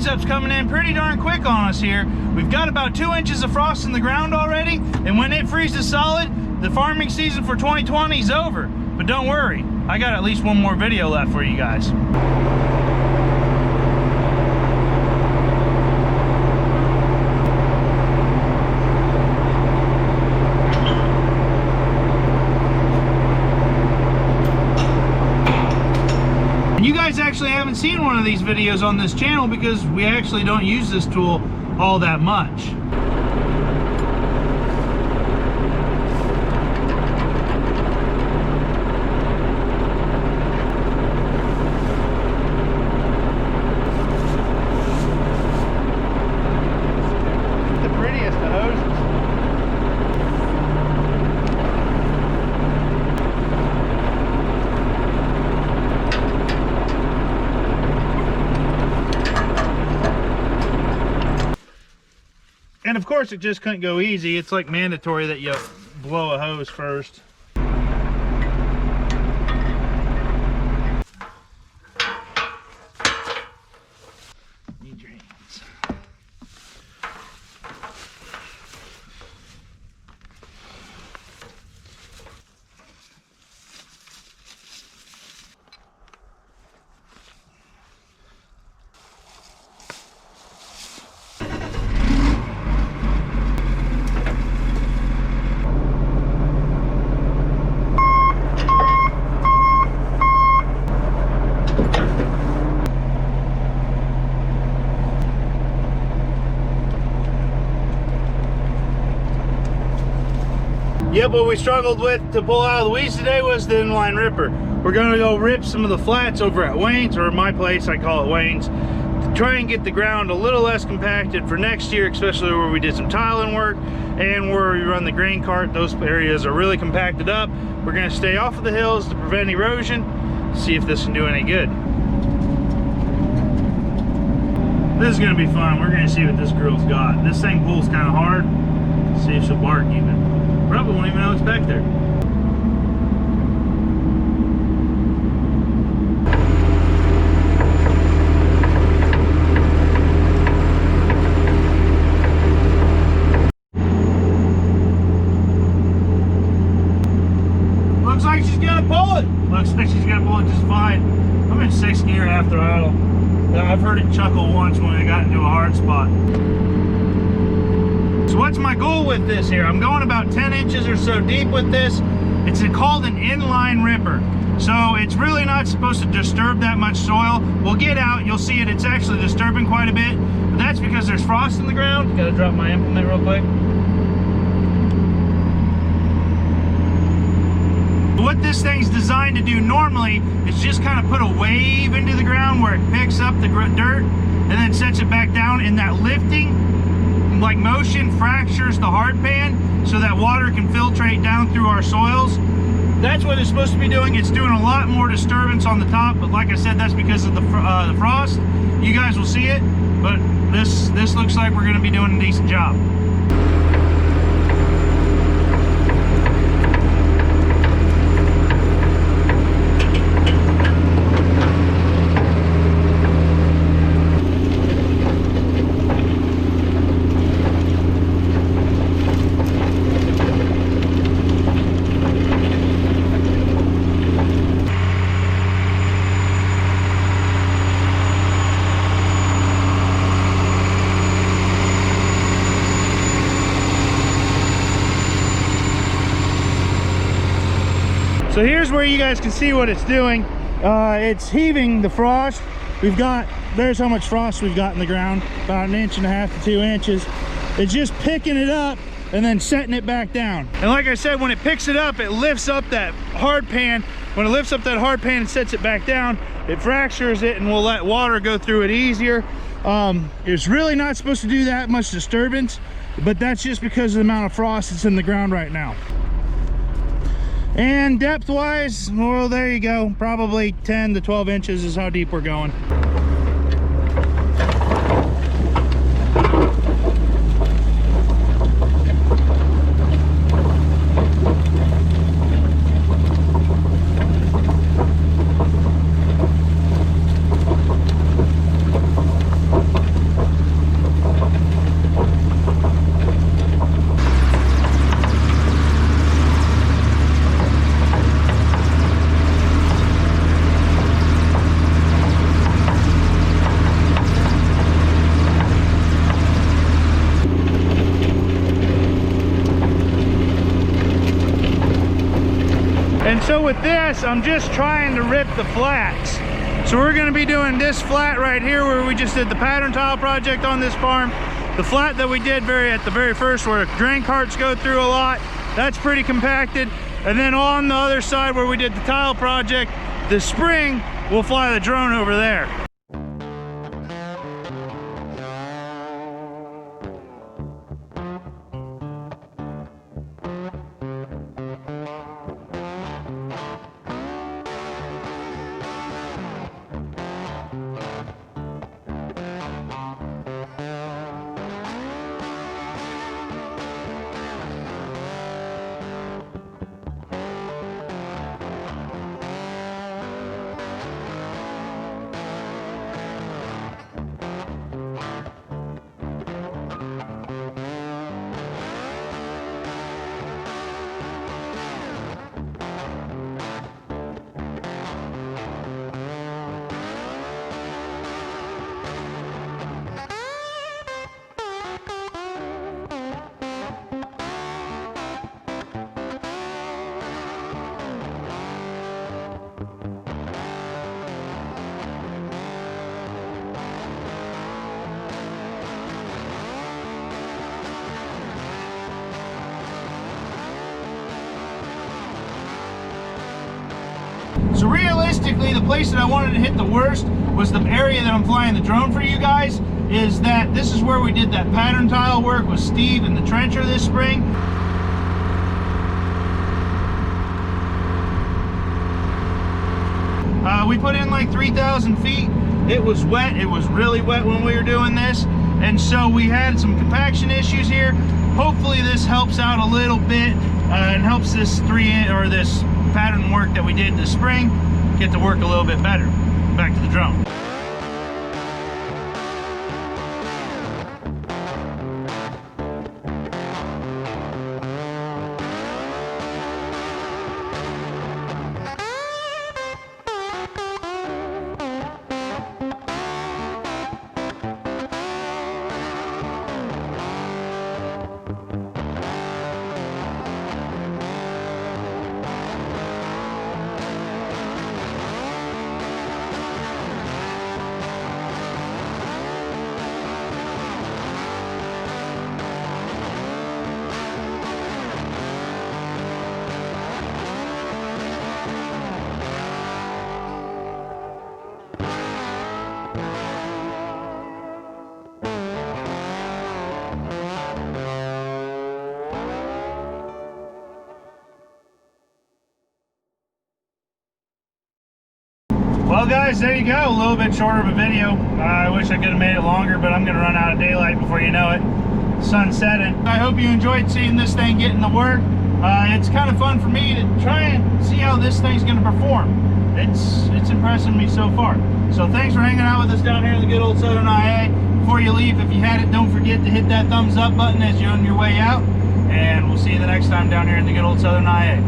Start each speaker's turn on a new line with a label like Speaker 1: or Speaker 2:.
Speaker 1: precip's coming in pretty darn quick on us here. We've got about 2 inches of frost in the ground already, and when it freezes solid, the farming season for 2020 is over. But don't worry, I got at least one more video left for you guys. And you guys actually haven't seen one of these videos on this channel because we actually don't use this tool all that much. And of course, it just couldn't go easy. It's like mandatory that you blow a hose first. Need your hands. Yep, what we struggled with to pull out of the weeds today was the inline ripper. We're gonna go rip some of the flats over at Wayne's, or my place, I call it Wayne's, to try and get the ground a little less compacted for next year, especially where we did some tiling work and where we run the grain cart. Those areas are really compacted up. We're gonna stay off of the hills to prevent erosion, see if this can do any good. This is gonna be fun. We're gonna see what this girl's got. This thing pulls kind of hard. See if she'll bark even. Probably won't even know it's back there. Looks like she's gonna pull it. Looks like she's gonna pull it just fine. I'm in 6th gear half throttle. I've heard it chuckle once when I got into a hard spot. So what's my goal with this here? I'm going about 10 inches or so deep with this. It's called an inline ripper. So it's really not supposed to disturb that much soil. We'll get out, you'll see it, it's actually disturbing quite a bit. But that's because there's frost in the ground. Gotta drop my implement real quick. What this thing's designed to do normally is just kind of put a wave into the ground where it picks up the dirt and then sets it back down, in that lifting like motion fractures the hard pan so that water can filtrate down through our soils. That's what it's supposed to be doing. It's doing a lot more disturbance on the top, but like I said, that's because of the frost. You guys will see it, but this looks like we're going to be doing a decent job. So here's where you guys can see what it's doing. It's heaving the frost. There's how much frost we've got in the ground, about 1.5 inches to 2 inches. It's just picking it up and then setting it back down. And like I said, when it picks it up, it lifts up that hard pan. When it lifts up that hard pan and sets it back down, it fractures it and will let water go through it easier. It's really not supposed to do that much disturbance, but that's just because of the amount of frost that's in the ground right now. And depth wise, well, there you go, probably 10 to 12 inches is how deep we're going. So with this, I'm just trying to rip the flats. So we're gonna be doing this flat right here where we just did the pattern tile project on this farm. The flat that we did at the very first where drain carts go through a lot, that's pretty compacted. And then on the other side where we did the tile project, this spring, we'll fly the drone over there. So realistically, the place that I wanted to hit the worst was the area that I'm flying the drone for you guys, is that this is where we did that pattern tile work with Steve in the trencher this spring. We put in like 3,000 feet. It was wet, it was really wet when we were doing this. And so we had some compaction issues here. Hopefully this helps out a little bit and helps this this pattern work that we did this spring get to work a little bit better. Back to the drone. Well guys, there you go, a little bit shorter of a video. I wish I could have made it longer, but I'm gonna run out of daylight before you know it. Sun's setting. I hope you enjoyed seeing this thing getting to work. It's kind of fun for me to try and see how this thing's gonna perform. It's impressing me so far. So thanks for hanging out with us down here in the good old Southern IA. Before you leave, if you had it, don't forget to hit that thumbs up button as you're on your way out. And we'll see you the next time down here in the good old Southern IA.